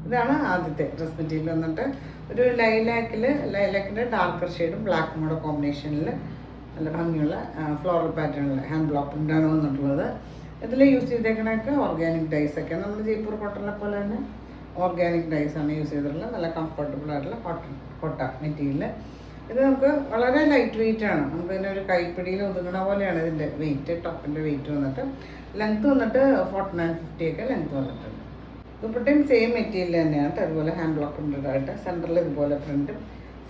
ഇതാണ് ആദ്യത്തെ dress material വന്നിട്ട് ഒരു ലൈലാക്കിൻ്റെ ഡാർക്കർ ഷെയ്ഡും ബ്ലാക്കും കൂടെ കോമ്പിനേഷനിൽ നല്ല ഭംഗിയുള്ള ഫ്ലോറൽ പാറ്റേണിൽ ഹാൻഡ് ബ്ലോക്ക് പ്രിൻ്റാണ് വന്നിട്ടുള്ളത്. ഇതിൽ യൂസ് ചെയ്തേക്കണൊക്കെ ഓർഗാനിക് ഡൈസ് ഒക്കെ നമ്മൾ ജയ്പൂർ കോട്ടണിലെ പോലെ തന്നെ ഓർഗാനിക് ഡൈസാണ് യൂസ് ചെയ്തിട്ടുള്ളത്. നല്ല കംഫർട്ടബിൾ ആയിട്ടുള്ള കൊട്ട മെറ്റീരിയൽ. ഇത് നമുക്ക് വളരെ ലൈറ്റ് വെയിറ്റ് ആണ്. നമുക്ക് ഇതിൻ്റെ ഒരു കൈപ്പിടിയിൽ ഒതുങ്ങണ പോലെയാണ് ഇതിൻ്റെ വെയിറ്റ്. ടോപ്പിൻ്റെ വെയിറ്റ് വന്നിട്ട് ലെങ്ത്ത് വന്നിട്ട് 49-50 ഒക്കെ ലെങ്ത്ത് വന്നിട്ടുണ്ട്. ദുപ്പട്ടയും സെയിം മെറ്റീരിയൽ തന്നെയാണ്. അതുപോലെ ഹാൻഡ് ബ്ലോക്ക് പ്രിൻ്റഡ് ആയിട്ട് സെൻറ്ററിൽ ഇതുപോലെ പ്രിൻറ്റും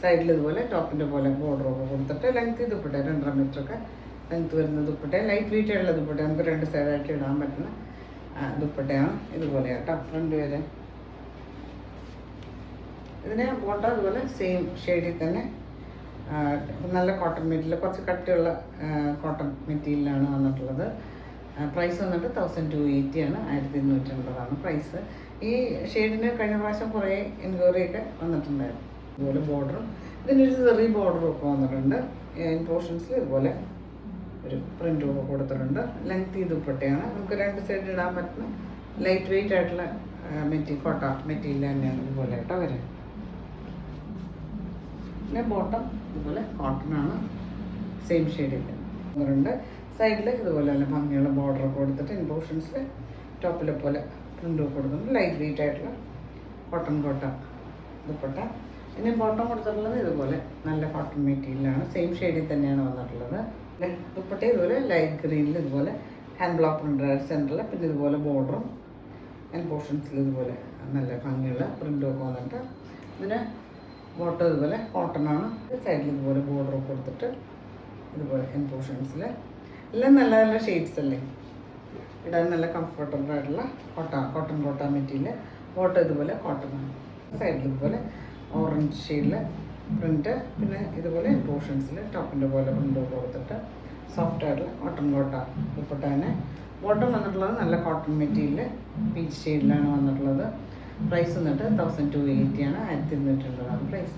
സൈഡിൽ ഇതുപോലെ ടോപ്പിൻ്റെ പോലെ ബോർഡറൊക്കെ കൊടുത്തിട്ട് ലെങ്ത്ത് ദുപ്പട്ട 2.5 മീറ്ററൊക്കെ ലെങ്ത്ത് വരുന്ന ദുപ്പട്ട. ലൈറ്റ് വെയിറ്റ് ആയിട്ടുള്ള ദുപ്പട്ട, നമുക്ക് 2 സൈഡായിട്ട് ഇടാൻ പറ്റുന്ന ദുപ്പട്ടയാണ്. ഇതുപോലെ കേട്ടോ ഫ്രണ്ട് വരെ. ഇതിനെ ബോട്ട അതുപോലെ സെയിം ഷെയ്ഡിൽ തന്നെ നല്ല കോട്ടൺ മെറ്റീരിയൽ, കുറച്ച് കട്ടിയുള്ള കോട്ടൺ മെറ്റീരിയലാണ് വന്നിട്ടുള്ളത്. പ്രൈസ് വന്നിട്ട് 1280 ആണ്, 1280 പ്രൈസ്. ഈ ഷെയ്ഡിന് കഴിഞ്ഞ പ്രാവശ്യം കുറേ എൻക്വയറി ഒക്കെ വന്നിട്ടുണ്ടായിരുന്നു. ഇതുപോലെ ബോർഡറും ഇതിനൊരു ചെറിയ ബോർഡറും ഒക്കെ വന്നിട്ടുണ്ട്. ഇൻ പോർഷൻസിൽ ഇതുപോലെ ഒരു പ്രിൻ്റും ഒക്കെ കൊടുത്തിട്ടുണ്ട്. ലെങ്ത് ദുപ്പട്ടയാണ്, നമുക്ക് 2 സൈഡ് ഇടാൻ പറ്റുന്ന ലൈറ്റ് വെയിറ്റ് ആയിട്ടുള്ള കോട്ട മെറ്റീരിയൽ തന്നെയാണ് ഇതുപോലെ ആയിട്ട് വരുന്നത്. പിന്നെ ബോട്ടം ഇതുപോലെ കോട്ടണാണ്, സെയിം ഷെയ്ഡിൽ വന്നിട്ടുണ്ട്. സൈഡിൽ ഇതുപോലെ തന്നെ ഭംഗിയുള്ള ബോർഡറൊക്കെ കൊടുത്തിട്ട് ഇൻ പോർഷൻസിൽ ടോപ്പിലെ പോലെ പ്രിൻ്റൊക്കെ കൊടുത്തിട്ടുണ്ട്. ലൈറ്റ് വെയിറ്റ് ആയിട്ടുള്ള കോട്ടൺ ദുപ്പട്ട. പിന്നെ ബോട്ടം കൊടുത്തിട്ടുള്ളത് ഇതുപോലെ നല്ല കോട്ടൺ മെറ്റീരിയലാണ്, സെയിം ഷെയ്ഡിൽ തന്നെയാണ് വന്നിട്ടുള്ളത്. ദുപ്പട്ട ഇതുപോലെ ലൈറ്റ് ഗ്രീനിൽ ഇതുപോലെ ഹാൻഡ് ബ്ലോക്ക് പ്രിൻ്റ് സെൻറ്ററിൽ, പിന്നെ ഇതുപോലെ ബോർഡറും ഇൻ പോർഷൻസിൽ ഇതുപോലെ നല്ല ഭംഗിയുള്ള പ്രിൻ്റും ഒക്കെ വന്നിട്ട് ഇതിന് ബോട്ടം ഇതുപോലെ കോട്ടണാണ്. സൈഡിൽ ഇതുപോലെ ബോർഡറൊക്കെ കൊടുത്തിട്ട് ഇതുപോലെ ഇൻ പോർഷൻസിൽ എല്ലാം നല്ല നല്ല ഷെയ്ഡ്സ് അല്ലേ, ഇടാൻ നല്ല കംഫർട്ടബിൾ ആയിട്ടുള്ള കോട്ടൺ മെറ്റീരിയൽ. ബോട്ടം ഇതുപോലെ കോട്ടണാണ്. സൈഡിൽ ഇതുപോലെ ഓറഞ്ച് ഷെയ്ഡിൽ പ്രിൻറ്റ്, പിന്നെ ഇതുപോലെ ഇൻ പോർഷൻസിൽ ടോപ്പിൻ്റെ പോലെ പ്രിൻ്റ് കൊടുത്തിട്ട് സോഫ്റ്റ് ആയിട്ടുള്ള കോട്ടൺ ദുപ്പട്ട തന്നെ. ബോട്ടം വന്നിട്ടുള്ളത് നല്ല കോട്ടൺ മെറ്റീരിയൽ പീച്ച് ഷെയ്ഡിലാണ് വന്നിട്ടുള്ളത്. പ്രൈസ് വന്നിട്ട് 1280 ആണ്, 1280 പ്രൈസ്.